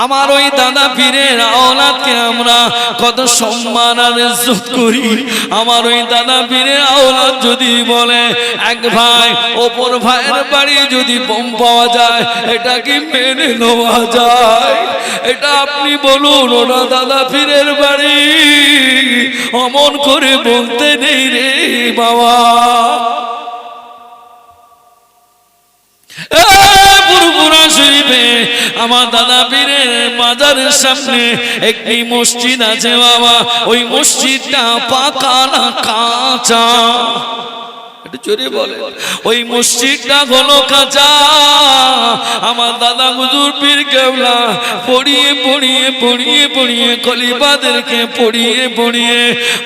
আমার ওই দাদা পীরের আওলাদকে আমরা কত সম্মান আর ইজ্জত করি। আমার ওই দাদা পীরের আওলাদ যদি বলে এক ভাই অপর ভাইয়ের বাড়ি যদি বোম পাওয়া যায়, এটা কি মেনে নেওয়া যায়? এটা আপনি বলুন, ওরা দাদা পীরের বাড়ি, অমন করে বলতে নেই রে বাবা। পুরপুরা শরীফে আমার দাদা পীরের মাজারের সামনে একটি মসজিদ আছে বাবা। ওই মসজিদটা পাকা না কাঁচা? একটু জোরে বলে। ওই মসজিদটা হলো কাঁচা। আমার দাদা হুজুর পীর কেবলা পড়িয়ে পড়িয়ে পড়িয়ে পড়িয়ে খলিফাদেরকে পড়িয়ে পড়িয়ে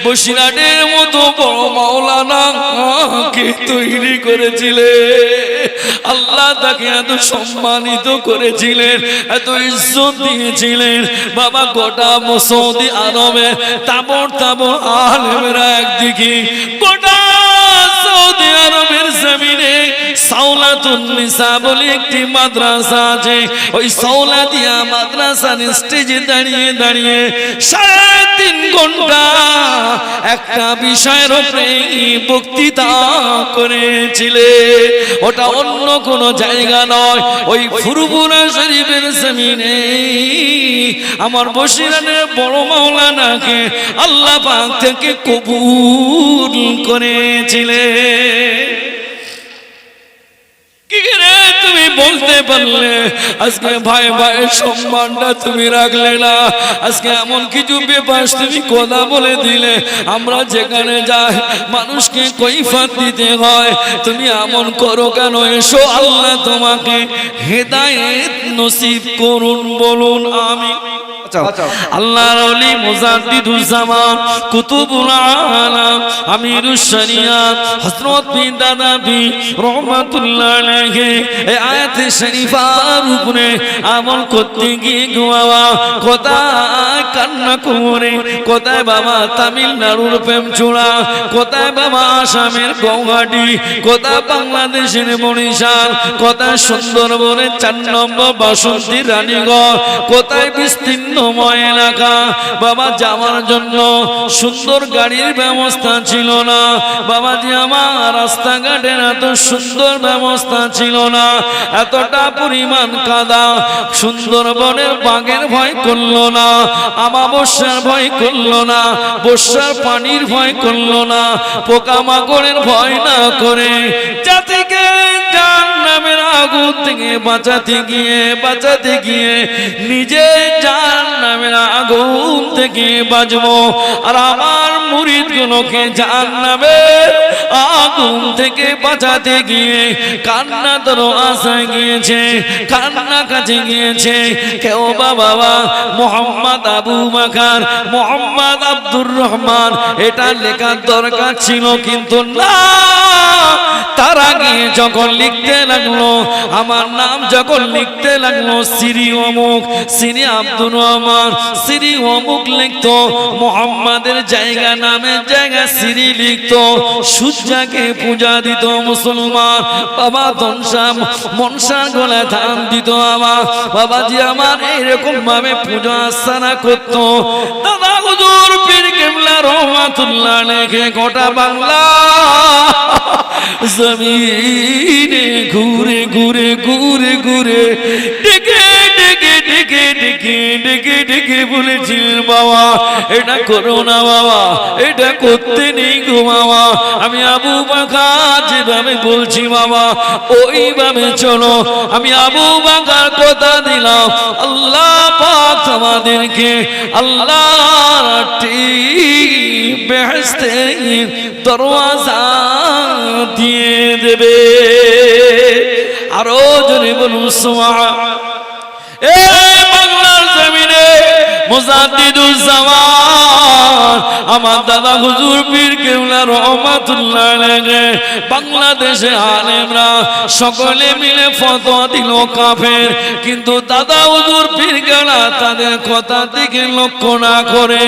বসিরহাটের মতো বড় মাওলানাকে তৈরি করেছিলেন। আল্লাহ তাকে এত সম্মানিত করেছিলেন, এত ইজ্জত দিয়েছিলেন বাবা। গোটা সৌদি আরবে তাবর তাবর আলেমরা একদিকে, গোটা সৌদি আরবের জমিনে সাওলাতুন নিসা বলে একটি মাদ্রাসা আছে। ওই সাওলাতিয়া মাদ্রাসার স্টেজে দাঁড়িয়ে দাঁড়িয়ে 3.5 ঘন্টা একটা বিষয়ের উপরে বক্তৃতা করেছিলেন। ওটা অন্য কোনো জায়গা নয়, ওই ফুরফুরা শরীফের জমিনে আমার বসিরহাটের বড় মাওলানাকে আল্লাহ পাক থেকে কবুল করেছিলেন। কি রে তুমি বলতে পারলে? আজকে ভাই ভাইয়ের সম্মানটা তুমি রাখলে না। আজকে এমন কিছু বেপাস তুমি কথা বলে দিলে, আমরা যেখানে যাই মানুষকে কৈফিয়ত দিতে হয়। তুমি এমন করো কেন? এসো, আল্লাহ তোমাকে হেদায়েত নসিব করুন, বলুন আমিন। আল্লাহর ওলি মুজাদ্দিদুজ জামান কুতুবুল আলাম আমিরুশ শরিয়াত হযরত পীর দাদা পীর রাহমাতুল্লাহ আলাইহি এই আয়াতে শরীফার উপরে আমল করতে গিয়ে গোয়া কোথায় কান্না করে, কোথায় বাবা তামিলনাড়ুর প্রেমচূড়া, কোথায় বাবা আসামের গৌহাটি, কোথায় বাংলাদেশের বরিশাল, কোথায় সুন্দরবনের 4 নম্বর বাসন্তী রানীগঞ্জ, কোথায় বিস্তীর্ণ এলাকা বাবা। যাওয়ার জন্য সুন্দর গাড়ির ব্যবস্থা ছিল না বাবাজি। আমার রাস্তাঘাটের এত সুন্দর ব্যবস্থা ছিল না, এতটা পরিমাণ কাদা। সুন্দরবনের বাঘের ভয় করলো না, আমাবস্যার ভয় করলো না, বর্ষার পানির ভয় করলো না, পোকামাকড়ের ভয় না করে জাতিকে জাহান্নামের আগুন থেকে বাঁচাতে গিয়ে নিজে জাহান্নামের আগুন থেকে বাঁচবো। আর আমার মুরিদগুলোকে জাহান্নামের আগুন থেকে বাঁচাতে গিয়ে কান্না তোর আশায় গিয়েছে, কান্না কাছে গিয়েছে। কেউ বাবা মোহাম্মদ আবু বকর, মোহাম্মদ আব্দুর রহমান এটা লেখার দরকার ছিল, কিন্তু না। তার আগে যখন লিখতে লাগলো, আমার নাম যখন লিখতে লাগলো, শ্রী অমুক, শ্রী আব্দুর রহমান, শ্রী অমুক লিখতো, মোহাম্মদের জায়গা নামের জায়গা শ্রী লিখতো, সূর্যকে পূজা দিত মুসলমান বাবা। মনসার গলায় ধান দিত আমার বাবাজি। আমার এইরকম ভাবে পূজা আর্চনা করতো দাদা হুজুর পীর কেবলা রাহমাতুল্লাহ আলাইহি। গোটা বাংলা জমিনে ঘুরে ঘুরে ঘুরে ঘুরে ডেকে ডেকে ডেকে ডেকে ডেকে ডেকে বলেছিলেন বাবা এটা করো না বাবা, এটা করতে নেই গো বাবা। আমি আবু বকর যেভাবে বলছি বাবা ওইভাবে চলো। আমি আবু বকর কথা দিলাম, আল্লাহ পাক তোমাদেরকে আল্লাহর বেহেশতের দরওয়াজা দিয়ে দেবে। আরো জোরে বলুন সুবহান। এই বাংলার জমিনে মুজাদ্দিদুজ জামান আমার দাদা হুজুর পীর কেবলা রাহমাতুল্লাহ আলাইহি বাংলাদেশে আলেমরা সকলে মিলে ফতোয়া দিল কাফের, কিন্তু দাদা হুজুর পীর কেবলা তাদের কথা দিকে লক্ষ্য না করে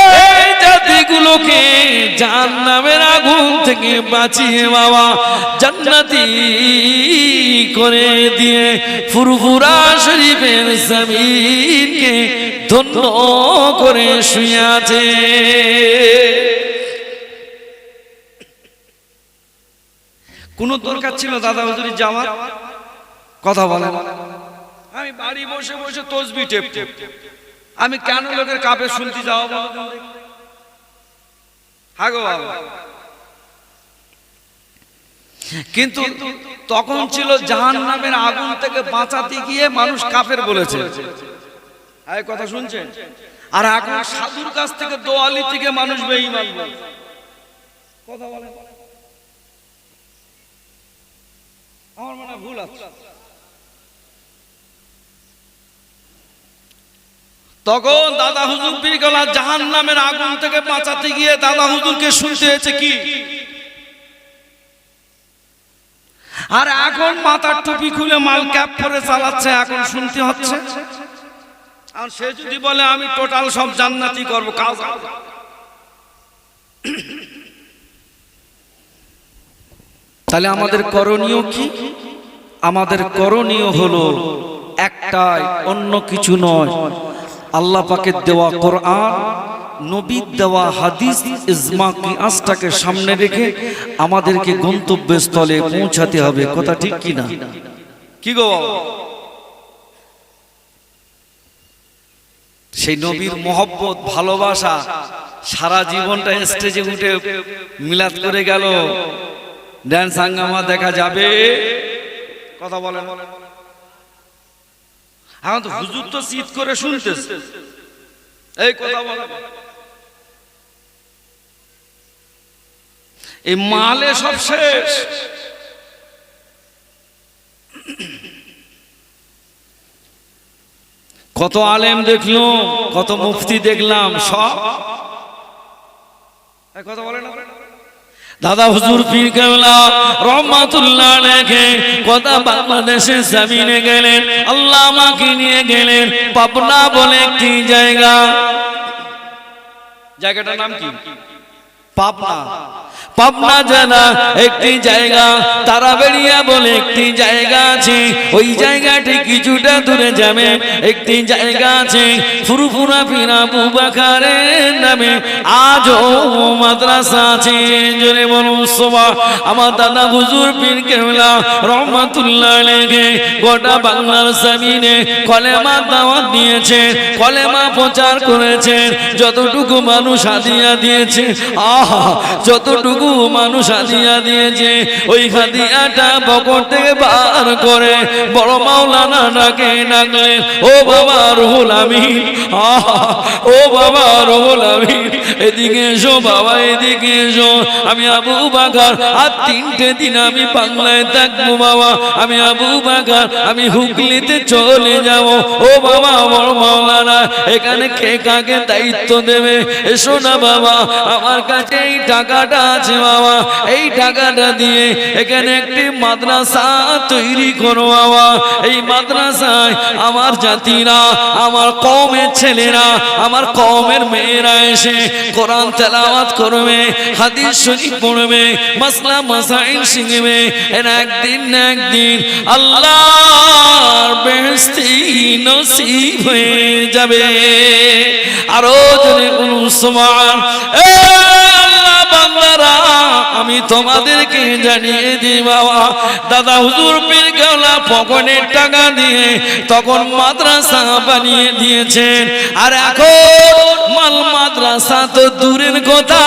এই জাতি এগুলোকে জাহান্নামের আগুন থেকে বাঁচিয়ে বাবা জান্নাতি করে দিয়ে ফুরফুরা শরীফের জমিনকে ধন্য করে শুয়ে আছে। কোন দরকার ছিল দাদা হুজুরি যাওয়ার? কথা বলেন। আমি বাড়ি বসে বসে তসবিহ টেপ, আমি কেন লোকের কাপে শুনতে যাও? হাগো বাবা। কিন্তু তখন ছিল জাহান্নামের আগুন থেকে বাঁচাতে গিয়ে মানুষ কাফের বলেছে, এই কথা শুনছেন? আর এখন সাধুর কাছ থেকে দোয়ালি থেকে মানুষ বেঈমান বলছে। কথা বলেন, আমার মনে ভুল আছে। তখন দাদা হুজুর পীর কেবলা জাহান্নামের আগুন থেকে বাঁচাতে গিয়ে দাদা হুজুরকে শুনতে হয়েছে কি? আর এখন মাথার টুপি খুলে মাল ক্যাপ পরে চালাচ্ছে, এখন শুনতে হচ্ছে। আর সে যদি বলে আমি টোটাল সব জান্নাতি করব, কাজ তাহলে আমাদের করণীয় কি? আমাদের করণীয় হলো একটাই, অন্য কিছু নয়। আল্লাহ পাকের দেওয়া কোরআন, নবীর দেওয়া হাদিস, ইজমা কিয়াসটাকে সামনে রেখে আমাদেরকে গন্তব্যস্থলে পৌঁছাতে হবে। কথা ঠিক কি না? কি গো? সেই নবীর মহব্বত, ভালোবাসা সারা জীবনটা স্টেজে উঠে মিলাদ করে গেল, ড্যান্স হাঙ্গামা দেখা যাবে? কথা বলেন। এখন তো হুজুর তো চিৎ করে শুনতেছে, এই কথা বলে এই মালে সব শেষ। কত আলেম দেখলাম, কত মুফতি দেখলাম, সব কথা বলে না। দাদা হুজুর পীর কেবলা রহমাতুল্লাহ আলাইহি কথা বাংলাদেশের জমিনে গেলেন, আল্লাহ আমাকে নিয়ে গেলেন পাবনা বলে একটি জায়গা। জায়গাটার নাম কি? পাবনা। পাবনা জেলা একটি জায়গা, তারাবেড়িয়া বলে একটি জায়গা আছে। ওই জায়গাটি কিছুটা দূরে যাবে, একটি জায়গা আছে ফুরফুরা পীর আবু বকরের নামে আজও মাদ্রাসা আছে। জোরে বলুন সুবহান। আমার দাদা হুজুর পীর কেবলা রহমাতুল্লাহ আলাইহি গোটা বাংলার জমিনে কলেমা দাওয়াত দিয়েছে, কলেমা প্রচার করেছে। যতটুকু মানুষ হাদিয়া দিয়েছে, আহা যতটুকু মানুষ হাদিয়া দিয়েছে, ওই হাদিয়াটা পকেট থেকে বার করে বড় মাওলানা ডাকলেন, ও বাবা রুহুল আমিন, ও বাবা রুহুল আমিন, এদিকে এসো বাবা, এদিকে এসো। আমি আবু বকর আর 3টে দিন আমি বাংলায় থাকবো বাবা, আমি আবু বকর আমি হুগলিতে চলে যাব। ও বাবা বড় মাওলানা, এখানে কে কাকে দায়িত্ব দেবে? এসো না বাবা, আমার কাছে এই টাকাটা আছে বাবা, এই টাকাটা দিয়ে এখানে একটি মাদ্রাসা তৈরি করো বাবা। এই মাদ্রাসায় আমার জাতিরা, আমার কওমের ছেলেরা, আমার কওমের মেয়েরা এসে কোরআন তেলাওয়াত করবে, হাদিস শরীফ পড়বে, মাসলা মাসাইল শিখবে। এরা একদিন না একদিন আল্লাহর বেহেশতি নসিব হয়ে যাবে। আরো জোরে বলুন সুবহান। আমি তোমাদেরকে জানিয়ে দিই বাবা, দাদা হুজুর পীর কেবলা পকেটের টাকা দিয়ে তখন মাদ্রাসা বানিয়ে দিয়েছেন। আর এখন মাল মাদ্রাসা তো দূরের কথা,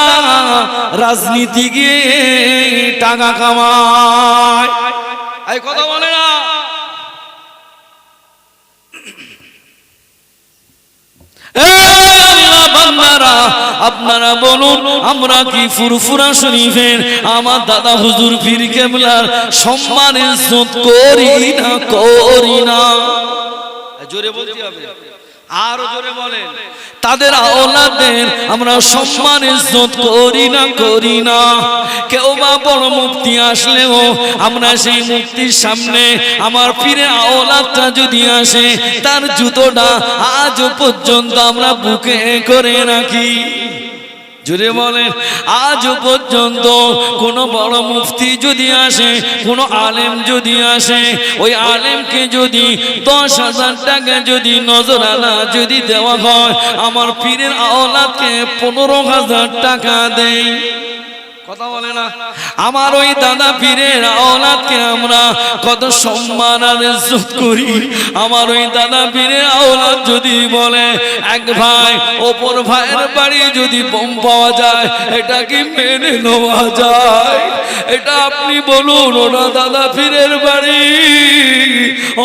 রাজনীতি গিয়ে টাকা কামায়। এই কথা বলে না? আপনারা বলুন, আমরা কি ফুরফুরা শরীফের আমার দাদা হুজুর পীর কেবলার সম্মান ইজ্জত করি না? করি না? জোরে বলতে হবে, আরো জোরে বলেন। তাদের আওলাদের আমরা সম্মান ইজ্জত করি না? করি না? কেউ বা বড় মুফতি আসলেও আমরা সেই মুফতির সামনে আমার পীরের আওলাদটা যদি আসে, তার জুতোটা আজ পর্যন্ত আমরা বুকে করে রাখি। জুড়ে বলেন, আজ পর্যন্ত কোন বড় মুফতি যদি আসে, কোন আলেম যদি আসে, ওই আলেমকে যদি 10,000 টাকা যদি নজরানা যদি দেওয়া হয়, আমার পীরের আওলাদকে 15,000 টাকা দেয়। কথা বলে না? আমার ওই দাদা পীরের আওলাদকে আমরা কত সম্মান আর ইজ্জত করি। আমার ওই দাদা পীরের আওলাদ যদি বলে এক ভাই অপর ভাইয়ের বাড়ি যদি বোম পাওয়া যায়, এটা কি মেনে নেওয়া যায়? এটা আপনি বলুন, ওরা দাদা পীরের বাড়ি,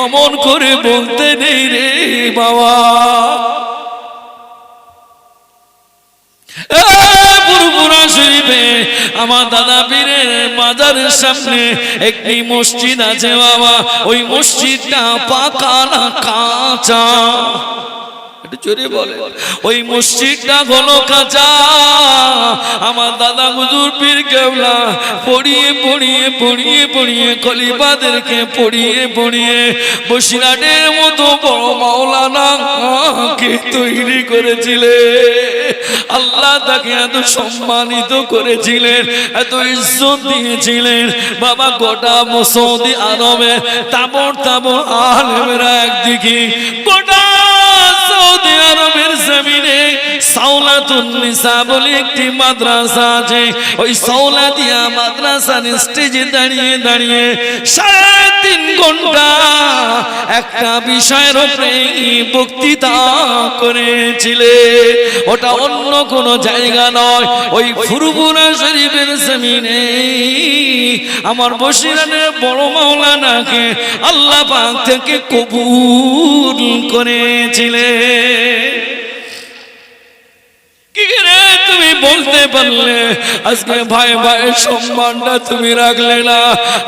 অমন করে বলতে নেই রে বাবা। আমার দাদা পীরের মাজারের সামনে একটি মসজিদ আছে বাবা, ওই মসজিদটা পাকা না কাঁচা? একটু জোরে বলে। ওই মসজিদটা হলো কাঁচা। আমার দাদা হুজুর পীর কেবলা পড়িয়ে পড়িয়ে পড়িয়ে পড়িয়ে খলিফাদেরকে পড়িয়ে পড়িয়ে বসিরহাটের মতো বড় মাওলানাকে তৈরি করেছিলেন। আল্লাহ তাকে এত সম্মানিত করেছিলেন, এত ইজ্জত দিয়েছিলেন বাবা। গোটা সৌদি আরবে তাবর তাবর আলেমরা একদিকে, গোটা সৌদি আরবের জমিনে সাওলাতুন নিসা বলে একটি মাদ্রাসা আছে। ওই সাওলাতিয়া মাদ্রাসার স্টেজে দাঁড়িয়ে দাঁড়িয়ে 3.5 ঘন্টা একটা বিষয়ের উপরে বক্তৃতা করেছিলেন। ওটা অন্য কোন জায়গা নয়, ওই ফুরফুরা শরীফের জমিনে আমার বসিরহাটের বড় মাওলানাকে আল্লাহ পাক থেকে কবুল করেছিলেন। কি রে তুমি বলতে পারলে? আজকে ভাই ভাইয়ের সম্মানটা তুমি রাখলে না।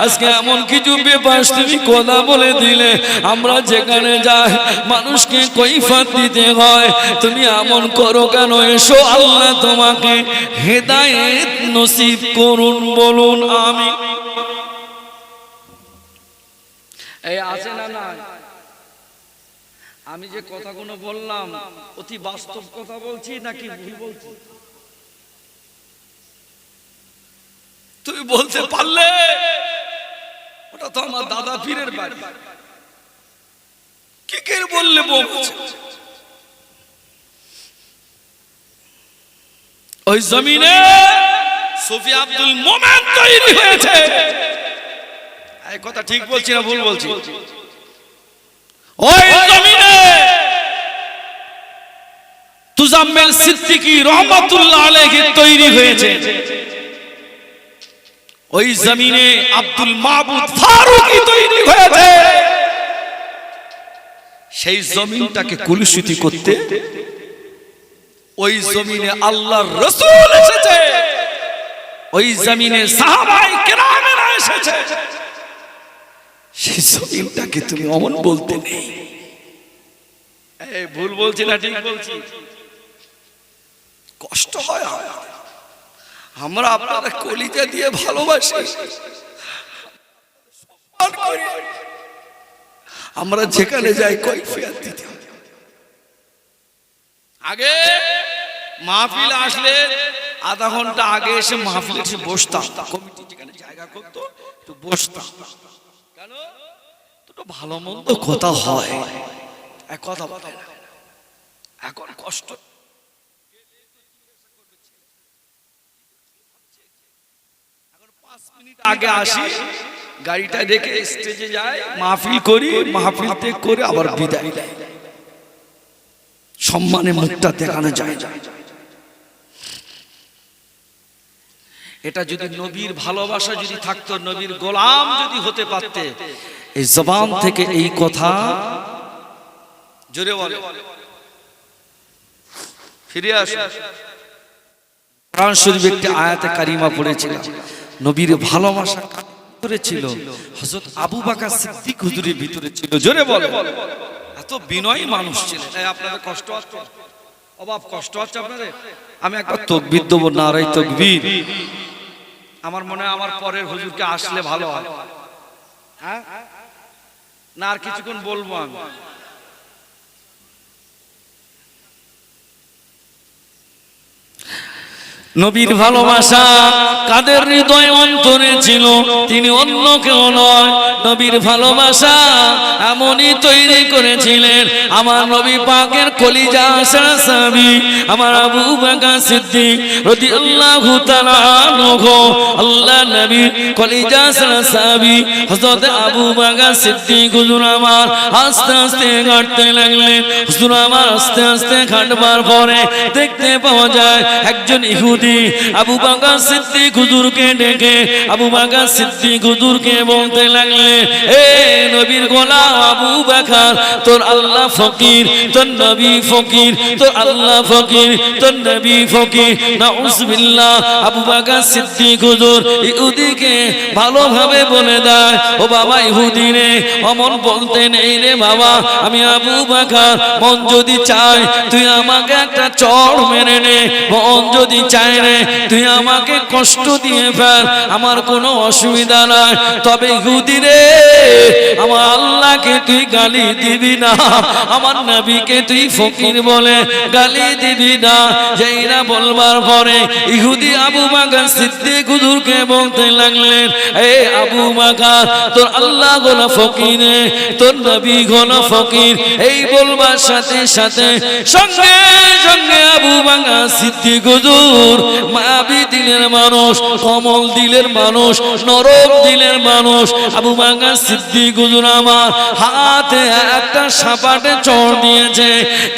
আজকে এমন কিছু বেপাস তুমি কথা বলে দিলে, আমরা যেখানে যাই মানুষকে কৈফিয়ত দিতে হয়। তুমি এমন করো কেন? এসো, আল্লাহ তোমাকে হেদায়েত নসিব করুন, বলুন আমিন। এই আছে না না? আমি যে কথাগুলো বললাম অতি বাস্তব কথা বলছি নাকি ভুল বলছি? তুমি বলতে পারলে ওটা তো আমার দাদা পীরের বাড়ি। কি কে বললে বলছে? ওই জমিনে সুফি আব্দুল মোমেন তৈরি হয়েছে। এই কথা ঠিক বলছি না ভুল বলছি? ওই জমিনে তুজাম্মেল সিদ্দিকী রহমাতুল্লাহ আলাইহি তৈরি হয়েছে। ওই জমিনে আব্দুল মাবুদ ফারুকী তৈরি হয়েছে। সেই জমিনটাকে কলুষিত করতে ওই জমিনে আল্লাহর রাসূল এসেছে, ওই জমিনে সাহাবায়ে কেরামেরা এসেছে। সেই জমিনটাকে তুমি অমন বলতে নেই। এই ভুল বলছি না ঠিক বলছি? কষ্ট হয়। আমরা আপনাদের কলিজা দিয়ে ভালোবাসি, আমরা যেখানে যাই কৈফিয়ত দিতে। আগে মাহফিল আসলে আধা ঘন্টা আগে এসে মাহফিলে এসে বসতাম, কমিটি যেখানে জায়গা করতো একটু বসতাম। কেন? দুটো ভালো মন্দ কথা হয়, এক কথা বলে না। এখন কষ্ট। আগে আসি, গাড়িটা রেখে স্টেজে যাই, মাহফিল করি, মাহফিল ত্যাগ করে আবার বিদায়। সম্মানে মুখটা দেখানো যায়। এটা যদি নবীর ভালোবাসা যদি থাকতো, নবীর গোলাম যদি হতে পারতে, এই জবান থেকে এই কথা জোরে বলে। ফিরে আসো। কোরআন শরীফে একটি আয়াতে কারিমা পড়েছিলাম, নবীর ভালোবাসা করেছিল হযরত আবু বকর সিদ্দিক হুজুরের ভিতরে ছিল। জোরে বলে। এত বিনয়ী মানুষ ছিলেন। আপনাদের কষ্ট হচ্ছে? অভাব কষ্ট হচ্ছে আপনাদের? আমি একবার তাকবীর দেব, নারায়ে তাকবীর। আমার মনে হয় আমার পরের হুজুরকে আসলে ভালো হয়। হ্যাঁ না, আর কিছুক্ষণ বলবো আমি। নবীর ভালোবাসা কাদের হৃদয় অন্তরে ছিল, তিনি অন্য কেউ নয়। নবীর ভালোবাসা এমনই তৈরি করেছিলেন আমার নবী পাকের কলিজা সাহাবী আমার আবু বকর সিদ্দিক রাদিয়াল্লাহু তাআলা আনহু। আল্লাহ নবী কলিজা সাহাবী হযরত আবু বকর সিদ্দিক হুজুর আমার আস্তে আস্তে হাঁটতে লাগলেন। হুজুর আমার আস্তে আস্তে হাঁটবার পরে দেখতে পাওয়া যায় একজন ইহুদি আবু বকর সিদ্দিক হুজুরকে ডেকে আবু বকর সিদ্দিক হুজুরকে বলতে লাগলেন, এ নবীর গোলাম আবু বকর, তোর আল্লাহ ফকির, তোর নবী ফকির, তোর আল্লাহ ফকির, তোর নবী ফকির। নাউজুবিল্লাহ। আবু বকর সিদ্দিক হুজুর ইহুদিকে ভালোভাবে বলে দেয়, ও বাবা ইহুদি রে, অমন বলতে নেই রে বাবা, আমি আবু বকর, মন যদি চায় তুই আমাকে একটা চড় মেরে নে, মন যদি চায় রে তুই আমাকে কষ্ট দিয়ে ফেল, আমার কোনো অসুবিধা নাই, তবে ইহুদি রে আমার আল্লাহকে তুই গালি দিবি না, আমার নবীকে তুই ফকির বলে গালি দিবি না। যেইরা বলবার পরে ইহুদি আবু বকর সিদ্দিক হুজুরকে বলতে লাগলেন, এ আবু বকর, তোর আল্লাহ গোনা ফকির, তোর নবী গোনা ফকির। এই বলবার সাথে সাথে সঙ্গে সঙ্গে আবু বকর সিদ্দিক হুজুর মায়াবী দিলের মানুষ, কমল দিলের মানুষ, নরম দিলের মানুষ আবু বকর সিদ্দিক হুজুর আমার হাতে একটা সাপাটে চড় দিয়েছে।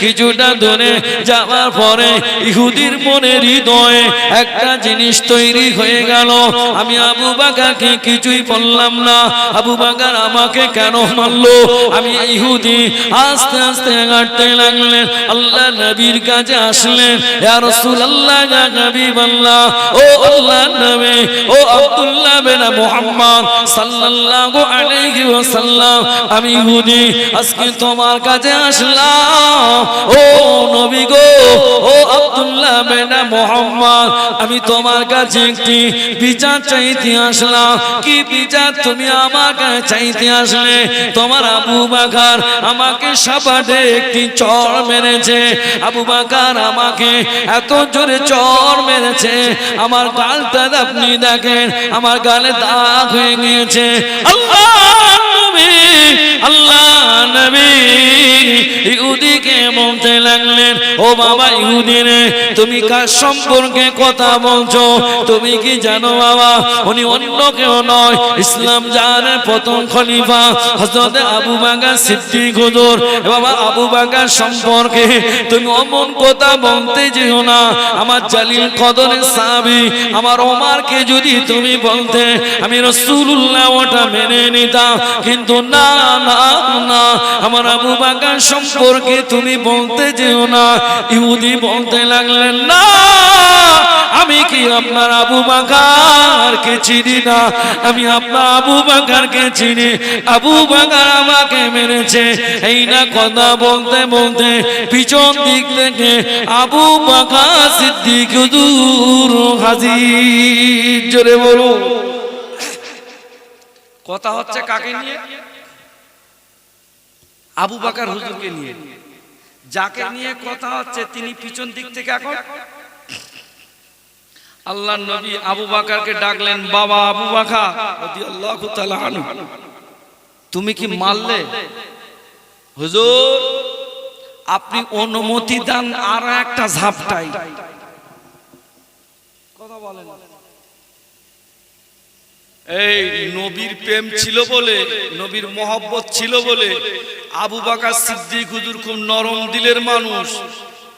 কিছুটা দূরে যাওয়ার পরে ইহুদির মনের হৃদয়ে একটা জিনিস তৈরি হয়ে গেল, আমি আবু বকরকে কিছুই বললাম না, আবু বকর আমাকে কেন মারলো? আমি ইহুদি আস্তে আস্তে হাঁটতে লাগলেন, আল্লাহ নবীর কাছে আসলেন, ইয়া রাসূলুল্লাহ, ইয়া হাবিবাল্লাহ, ও আল্লাহর নবী, ও আব্দুল্লাহ বিন মুহাম্মদ সাল্লাল্লাহু আলাইহি ওয়াসাল্লাম, আমি ইহুদি আজকে তোমার কাছে আসলাম, ও নবী গো, ও আব্দুল্লাহ বিন মুহাম্মদ, আমি তোমার কাছে একটি বিচার চাইতে আসলাম। কি বিচার তুমি আমার কাছে চাইতে আসলে? তোমার আবু বকর আমাকে সাপাটে একটি চড় মেরেছে, আবু বকর আমাকে এত জোরে চড় মেরেছে, আমার গালটা আপনি দেখেন, আমার গালে দাগ হয়ে গিয়েছে। আল্লাহ নবী, আল্লাহ নবী ইহুদিকে বলতে লাগলেন, ও বাবা ইহুদি রে, তুমি কার সম্পর্কে কথা বলছো? তুমি কি জানো বাবা, উনি অন্য কেউ নয়, ইসলাম জাহানের প্রথম খলিফা হযরত আবু বকর সিদ্দিক হুজুর। বাবা আবু বকর সম্পর্কে তুমি অমন কথা বলতে যেও না, আমার জালিল কদরের সাহাবী আমার ওমরকে যদি তুমি বলতে আমি রাসূলুল্লাহ ওটা মেনে নিতাম, কিন্তু না না না, আমার আবু বকর সম্পর্কে তুমি বলতে যেও না। ইহুদি বলতে লাগলেন, না, আমি কি আপনার আবু বকরকে চিনি না? আমি আপনার আবু বকরকে চিনি, আবু বকর আমাকে মেরেছে। এই না কথা বলতে বলতে পিছন দিক থেকে আবু বকর সিদ্দিক হুজুর হাজির। জোরে বলো। কথা হচ্ছে কাকে নিয়ে? আবু বকর হুজুরকে নিয়ে। যাকে নিয়ে কথা হচ্ছে তিনি পিছন দিক থেকে এখন আল্লাহর নবী আবু বকরকে ডাকলেন, বাবা আবু বকর রাদিয়াল্লাহু তাআলা আনহু, তুমি কি মারলে? হুজুর আপনি অনুমতি দেন আর একটা ঝাপটাই। কথা বলেন। এই নবীর প্রেম ছিল বলে, নবীর মহব্বত ছিল বলে আবু বকর সিদ্দিক হুজুর খুব নরম দিলের মানুষ,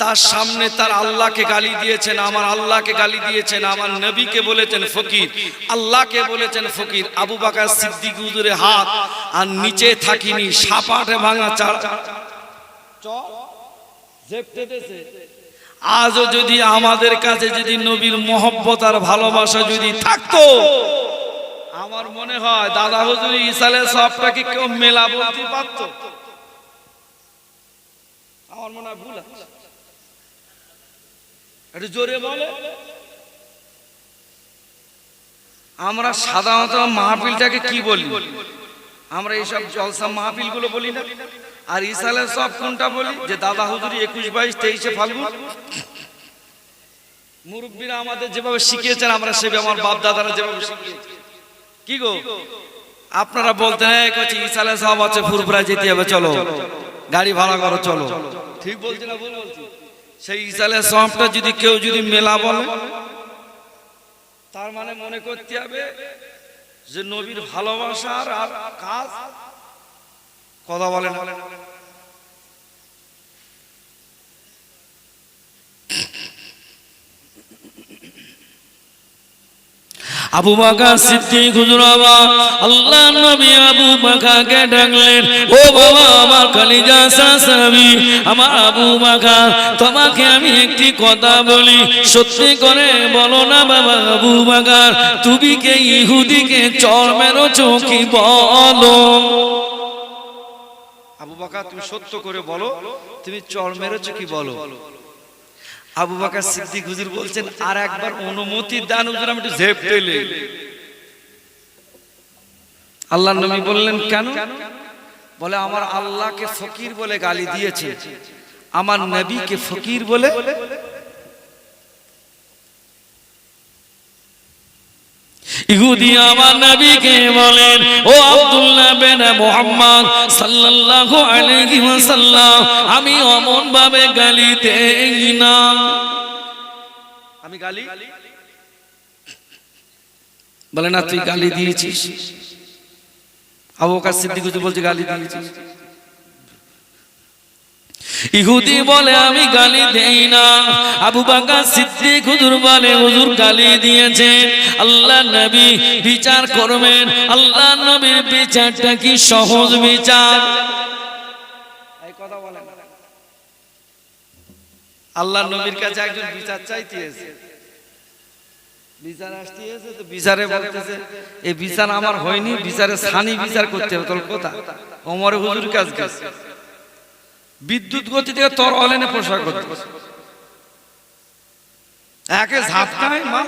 তার সামনে তার আল্লাহকে গালি দিয়েছেন, আমার আল্লাহকে গালি দিয়েছেন, আমার নবীকে বলেছেন ফকির, আল্লাহকে বলেছেন ফকির। আবু বকর সিদ্দিক হুজুরের হাত আর নিচে থাকিনি, সাপাটে ভাঙা চার আজও যদি আমাদের কাছে যদি নবীর মহব্বত আর ভালোবাসা যদি থাকতো, আমার মনে হয় দাদা হুজুর ইসালে সবটাকে কেউ মেলা বলতে পারত। আমার মনে হয় ভুল আছে, একটু জোরে বলে। আমরা সাধারণত মাহফিলটাকে কি বলি? আমরা এইসব জলসা মাহফিল গুলো বলি না, আর ইসালে সব কোনটা বলি? যে দাদা হুজুরি 21, 22, 23 ফাল্গুন মুরব্বীরা আমাদের যেভাবে শিখিয়েছেন আমরা সেভাবে, আমার বাপ দাদারা যেভাবে শিখিয়েছে। কি গো আপনারা বলতেন ঈসা আলাইহিস সালাম আছে ফুরফুরা যেতে হবে, চলো গাড়ি ভাড়া করো চলো, ঠিক বলছি না ভুল বলছি? সেই ঈসা আলাইহিস সালামটা যদি কেউ যদি মেলা বলে, তার মানে মনে করতে হবে যে নবীর ভালোবাসার আর কাজ কথা বলে না। আবু বকর সিদ্দিক হুজুর আল্লাহর নবী আবু বকরকে ডাকলেন, ও বাবা আমার কলিজা সাহাবী আমার আবু বকর, তোমাকে আমি একটি কথা বলি, সত্যি করে বলো না বাবা আবু বকর, তুমি কে ইহুদিকে চড় মেরেছো কি বলো? আবু বকর তুমি সত্য করে বলো, তুমি চড় মেরেছো কি বলো? আবু বকর সিদ্দিক হুজুর বলছেন, আর একবার অনুমতি দান হুজুর, আমি একটু ঝেপটে নেই। আল্লাহর নবী বললেন, কেন? বলে আমার আল্লাহকে ফকির বলে গালি দিয়েছে, আমার নবীকে ফকির বলে। ইহুদি আমার নবীকে বলেন, ও আব্দুল্লাহ বিন মুহাম্মদ সাল্লাল্লাহু আলাইহি ওয়াসাল্লাম, আমি অমন ভাবে গালি দেই না। আমি গালি বলে না, তুই গালি দিয়েছিস। আবু বকর সিদ্দিক হুজুর বলছে গালি দিয়েছিস। ইহুদি বলে আমি গালি দেই না। আবু বকর সিদ্দিক হুজুর বলে হুজুর গালি দিয়েছেন। আল্লাহ নবী বিচার করবেন, আল্লাহ নবীর বিচারটা কি সহজ বিচার? এই কথা বলেন, আল্লাহ নবীর কাছে একজন বিচার চাইতে এসেছে, বিচার আসতে এসেছে, তো বিচারে বলতেছে এই বিচার আমার হয়নি, বিচারে সানি বিচার করতে হবে। তোর কথা ওমর হুজুর কাছে গেছে, বিদ্যুৎ গতি থেকে তোর অলেনে পোশাক করতে একে ঝাপটায় মা,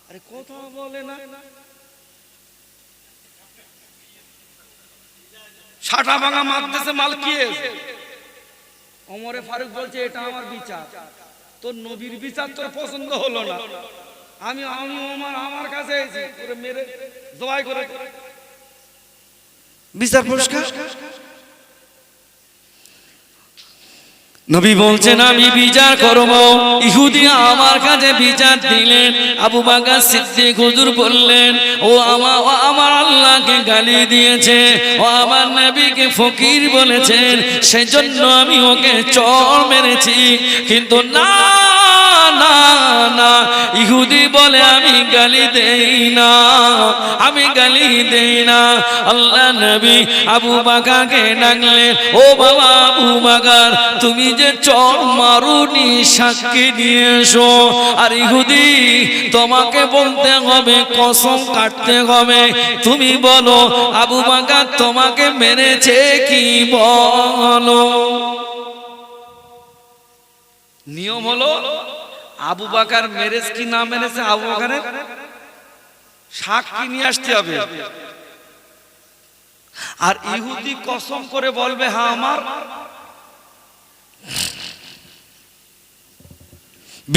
আরে কথা বলে না, ছাটা ভাঙা মারতেছে মাল কি? ওমরে ফারুক বলছে এটা আমার বিচার, তোর নবীর বিচার তোর পছন্দ হলো না, আমি ওমর আমার কাছে এসেছি পুরো মেরে জবাই করে বিচার পুরস্কার। নবী বলছেন আমি বিচার করব। ইহুদি আমার কাছে বিচার দিলেন। আবু বকর সিদ্দিক হুজুর বললেন, ও আমার আল্লাহকে গালি দিয়েছে, ও আমার নবীকে ফকির বলেছেন, সেজন্য আমি ওকে চড় মেরেছি। কিন্তু না না না, ইহুদি বলে আমি গালি দেই না, আমি গালি দেই না। আল্লাহ নবী আবু বকরকে ডাকলেন, ও বাবা আবু বকর, তুমি যে চড় মারুনি সাক্ষী নিয়ে এসো। আর ইহুদি তোমাকে বলতে হবে, কসম কাটতে হবে, তুমি বলো আবু বকর তোমাকে মেরেছে কি বলো। নিয়ম হলো আবু বকর মেরেছে কি না মেরেছে, আবু বকরের সাক্ষী নিয়ে আসতে হবে। আর ইহুদি কসম করে বলবে হ্যাঁ আমার।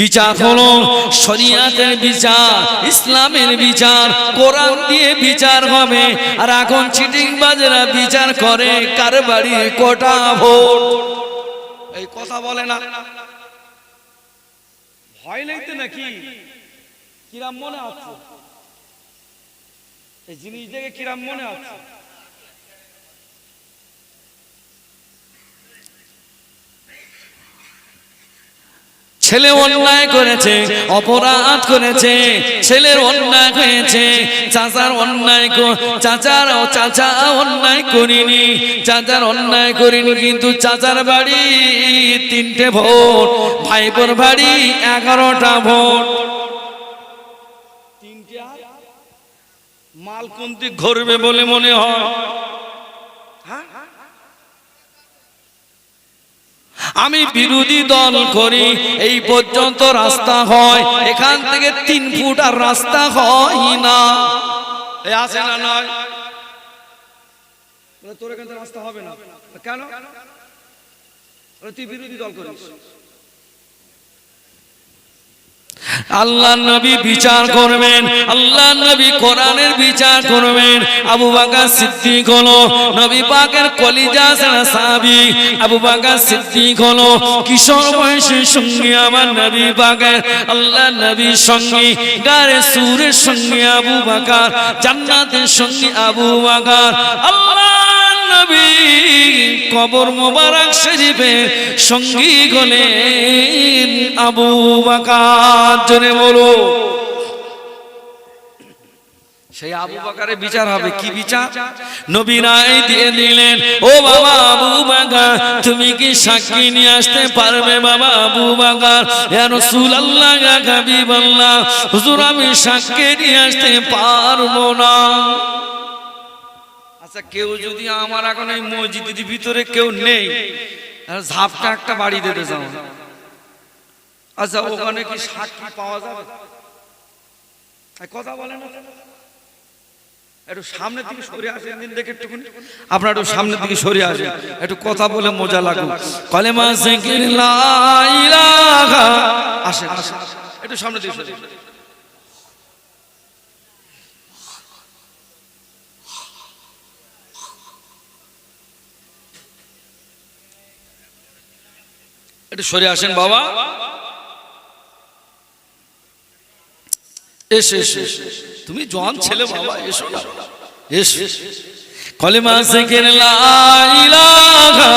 বিচার হলো শরিয়াতের বিচার, ইসলামের বিচার, কোরআন দিয়ে বিচার হবে। আর এখন চিটিংবাজরা বিচার করে কার বাড়ি কটা ভোট, এই কথা বলে না। ভয় লাগতে নাকি? কিরাম মনে আছে এই জিনিস দেখে, কিরাম মনে আছে? ছেলে অন্যায় করেছে, অপরাধ করেছে, ছেলের অন্যায় হয়েছে, চাচার অন্যায়, চাচা অন্যায় করিনি, চাচার অন্যায় করিনি, কিন্তু চাচার বাড়ি 3টে ভোট, ভাইপোর বাড়ি 11টা ভোট। মাল কোন দিক ঘুরবে বলে মনে হয়? আমি বিরোধী দল করি, এই পর্যন্ত রাস্তা হয়, এখান থেকে 3 ফুট আর রাস্তা হয় না। এই আছে না নয়? তোর এখান থেকে রাস্তা হবে না কেন? তুই বিরোধী দল করিস। আল্লাহ নবী বিচার করবেন, আল্লাহ নবী কোরআনের বিচার করবেন। আবু বকর সিদ্দিক হলো নবী পাকের কলিজা সাহাবী। আবু বকর সিদ্দিক হলো কিশোর বয়সের সঙ্গী আমার নবী পাকের, আল্লাহ নবীর সঙ্গী, গারে সুরের সঙ্গী আবু বকর, জান্নাতের সঙ্গী আবু বকর। আল্লাহ নবী কবর মোবারক শরীফের সঙ্গী হলেন আবু বকর। জোরে বলো। সেই আবু বকরের বিচার হবে। কি বিচার? নবী রায় দিয়ে দিলেন, ও বাবা আবু বকর, তুমি কি সাক্ষী নিয়ে আসতে পারবে? বাবা আবু বকর, ইয়া রাসূলুল্লাহ, ইয়া হাবিবাল্লাহ, হুজুর আমি সাক্ষী নিয়ে আসতে পারবো না। আচ্ছা, কেউ যদি আমার এখন এই মসজিদের ভিতরে কেউ নেই, ঝাপটা একটা বাড়ি দিতে চাও, আচ্ছা ওখানে কি সাক্ষী পাওয়া যাবে? কথা বলেন, একটু সামনের দিকে সরে আসেন, দিন দেখে একটুখানি আপনার একটু সামনের দিকে সরে আসেন, একটু কথা বলে মজা লাগুক। কালেমা জিকির লা ইলাহা, আসেন আসেন, একটু সামনের দিকে সরে আসেন। একটু সরে আসেন বাবা, এসো এসো, তুমি জওয়ান ছেলে বাবা, এসো না, এসো। কালেমা জিকির লা ইলাহা,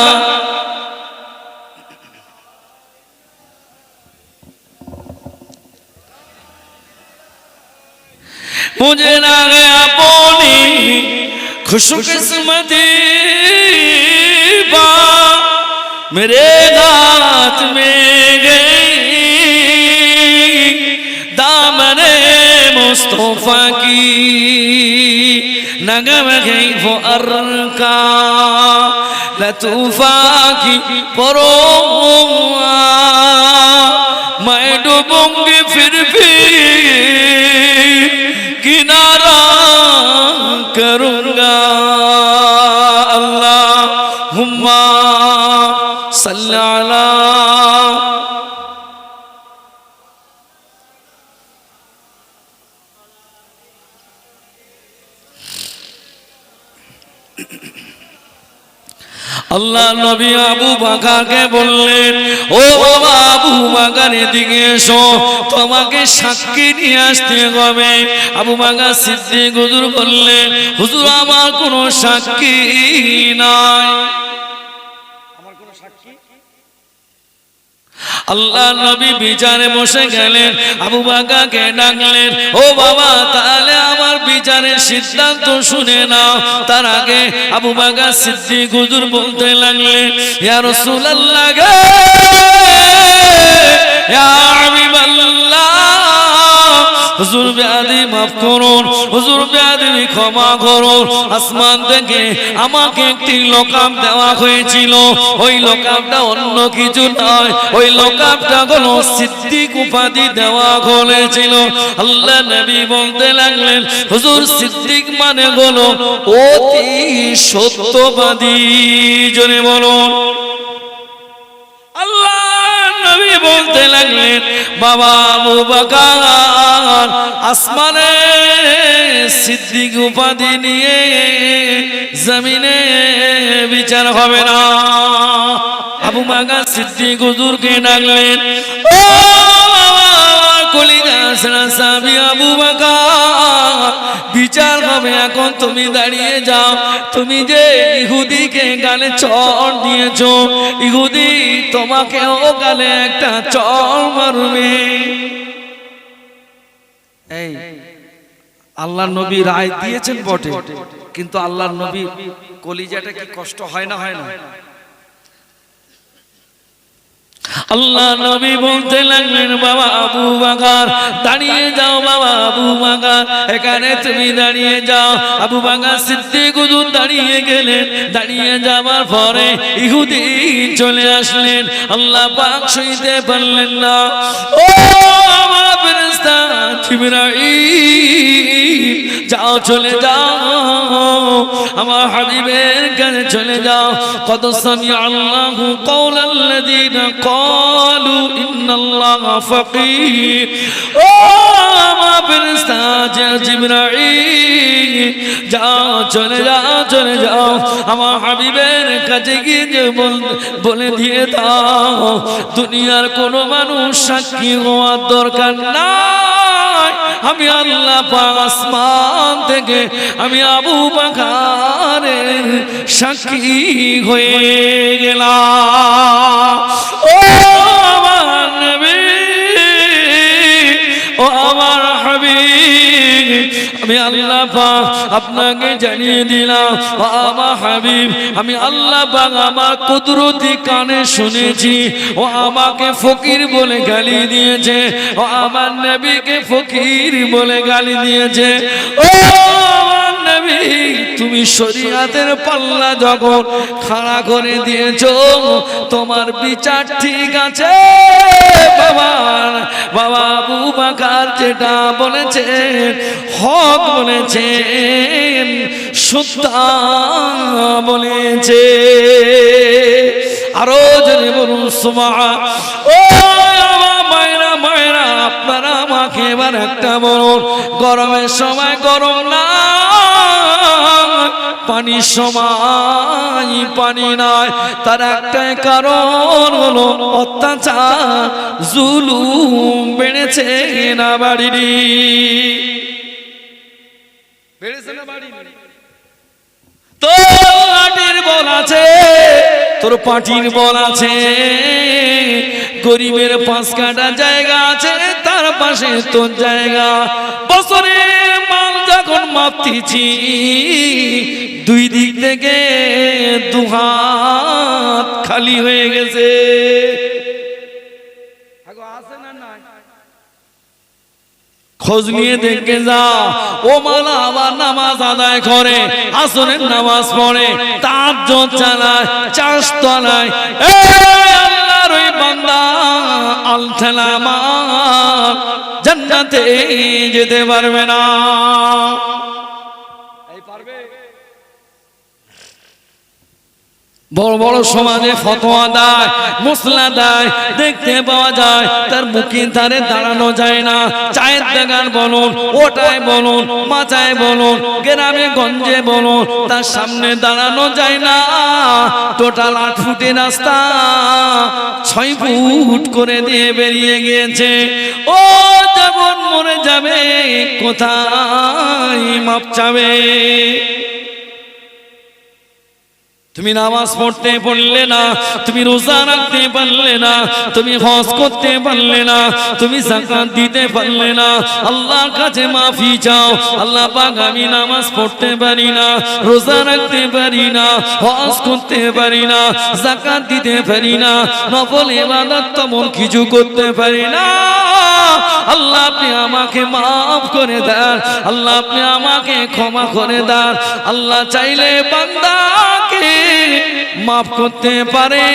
मुझे ना गया अपनी खुशकिस्मती बा मेरे हाथ में गई दामने मुस्तफा की नगम गई वो अरका लतूफा की परोआ मैं डूबूंगी फिर भी किनारा करूंगा। अल्लाहुम्मा सल्ली अला আল্লাহ নবী আবু বকরকে বললেন, ও বাবা আবু বকর এদিকে এসো, তোমাকে সাক্ষী নিয়ে আসতে হবে। আবু বকর সিদ্দিক হুজুর বললেন, হুজুর আমার কোনো সাক্ষী নাই। আল্লাহ নবী বিচারে বসে গেলেন, আবু বকরকে ডাকলেন, ও বাবা তাহলে আমার বিচারের সিদ্ধান্ত শুনে নাও। তার আগে আবু বকর সিদ্দিক হুজুর বলতে লাগলেন, ইয়া রাসূলুল্লাহ গে, ইয়া হাবিবাল্লাহ, হুজুর বেয়াদবি মাফ করুন, হুজুর বেয়াদবি ক্ষমা করুন। আসমান থেকে আমাকে একটি লকাব দেওয়া হয়েছিল, ওই লকাবটা অন্য কিছু নয়, ওই লকাবটা হলো সিদ্দিক উপাধি দেওয়া হয়েছিল। আল্লাহ নবী বলতে লাগলেন, হুজুর সিদ্দিক মানে হলো অতি সত্যবাদী। জোরে বলুন। আল্লাহ নবী বলতে লাগলেন, বাবা আবু বকর আসমানে সিদ্দিক উপাধি নিয়ে জমিনে বিচার হবে না। আবু বকর সিদ্দিক হুজুরকে ডাকলেন, ও কলিজা সাহাবী আবু বকর, বিচার হবে এখন, তুমি দাঁড়িয়ে যাও। তুমি যে ইহুদিকে গালে চড় দিয়েছো, ইহুদি তোমাকে ও গালে একটা চড় মারবে। এই আল্লাহ নবী রায় দিয়েছেন বটে, কিন্তু আল্লাহ নবী কলিজাটা কি কষ্ট হয় না, হয় না? আল্লাহ নবী বলতে লাগলেন, বাবা আবু বকর দাঁড়িয়ে যাও, বাবা আবু বকর এখানে তুমি দাঁড়িয়ে যাও। আবু বকর সিদ্দিক হুজুর দাঁড়িয়ে গেলেন, দাঁড়িয়ে যাবার পরে ইহুদি চলে আসলেন। আল্লাহ পাক সইতে পারলেন না, ও আমার ফেরেশতা জিবরাইল, যাও চলে যাও, আমার হাবিবের কাছে চলে যাও। কদ সামিআ আল্লাহু কওলাল্লাযীনা ক্বালু ইন্নাল্লাহা ফাকির। ও আমার ফেরেশতা জিবরাইল, যাও চলে যাও চলে যাও আমার হাবিবের কাছে গিয়ে বলে দিয়ে দাও দুনিয়ার কোনো মানুষ সাক্ষী হওয়ার দরকার নাই, আমি আল্লাহ পাক আসমান থেকে আমি আবু বকরের সাক্ষী হয়ে গেলাম। ও আমার নবী, ও আমার হাবিব, আমি আল্লাহ পাক আপনাকে জানিয়ে দিলাম ও আমার হাবিব, আমি আল্লাহ পাক আমার কুদরতি কানে শুনেছি ও আমাকে ফকির বলে গালি দিয়েছে, ও আমার নবীকে ফকির বলে গালি দিয়েছে। ও আমার নবী, তুমি শরীয়তের পাল্লা যখন খাড়া করে দিয়েছো তোমার বিচার ঠিক আছে বাবা। বাবা আবু বকর যেটা বলেছেন হক বলেছেন, সত্য বলেছে। আরো জোরে বলুন সুবহান। ও আমার মায়েরা মায়েরা, আপনারা আমাকে এবার একটা বলুন, গরমের সময় গরম না, পানির সময় পানি নাই, তার একটাই কারণ হলো অত্যাচার জুলুম বেড়েছে না বাড়িনি? বেড়েছে না বাড়িনি? তোর লাঠির বল আছে, তোর পাটির বল আছে, গরিবের 5 কাঠা জায়গা আছে, তার পাশে তোর জায়গা। বছরে মাল যখন মাপতেছি 2 দিক থেকে 2 হাত খালি হয়ে গেছে। খোঁজ নিয়ে দেখে যা, ও মালা আবার নামাজ আদায় করে, আসরের নামাজ পড়ে, তাহাজ্জুদ চালায়, চাষ তলায়, আল্লাহর ওই বান্দা আলথালামা জান্নাতে যেতে পারবে না। এই পারবে? বড় বড় সমাজে ফতোয়া দেয়, মসলা দেয়, দেখতে পাওয়া যায়, তার মুখে ধারে দাঁড়ানো যায় না। চায়ের দোকান বলুন, ওটায় বলুন, মাচায় বলুন, গ্রামে গঞ্জে বলুন, তার সামনে দাঁড়ানো যায় না। টোটাল 8 ফুটের রাস্তা 6 ফুট করে দিয়ে বেরিয়ে গিয়েছে। ও যখন মরে যাবে কোথায় মাপ চাবে? তুমি নামাজ পড়তে পারলে না, তুমি রোজা রাখতে পারলে না, তুমি হজ করতে পারলে না, তুমি যাকাত দিতে পারলে না, আল্লাহর কাছে মাফি চাও। আল্লাহ পাক, আমি নামাজ পড়তে পারি না, রোজা রাখতে পারি না, হজ করতে পারি না, যাকাত দিতে পারি না, নফল ইবাদত তেমন কিছু করতে পারি না। আল্লাহ আপনি আমাকে মাফ করে দেন, আল্লাহ আপনি আমাকে ক্ষমা করে দেন। আল্লাহ চাইলে বান্দাকে মাফ করতে পারে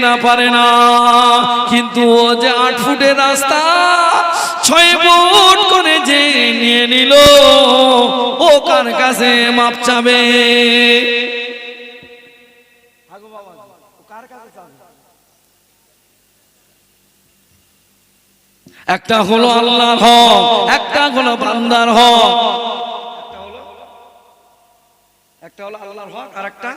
না, পারে না, কিন্তু ও যে 8 ফুটের রাস্তা 6 ফুট করে যে নিয়ে নিল, ও কার কাছে মাফ চাবে? একটা হলো আল্লাহর হক, একটা হলো বান্দার হক। একটা হলো আল্লাহর হক, আর একটা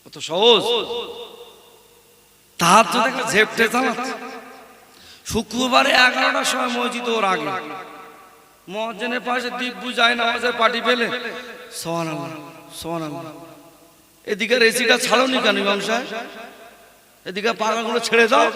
কত সহজ। তাহাজ্জুদ দেখলে ঝেপটে চালাচ্ছে। শুক্রবারে 11টার সময় মসজিদ ওর আগে, মুয়াজ্জিনের পাশে দিব্যু যায় নামাজের পাটি পেলে সুবহানাল্লাহ সুবহানাল্লাহ। এদিকে এসিটা ছাড়োনি কেন ইমাম সাহেব? এদিকে পাখাগুলো ছেড়ে দাও।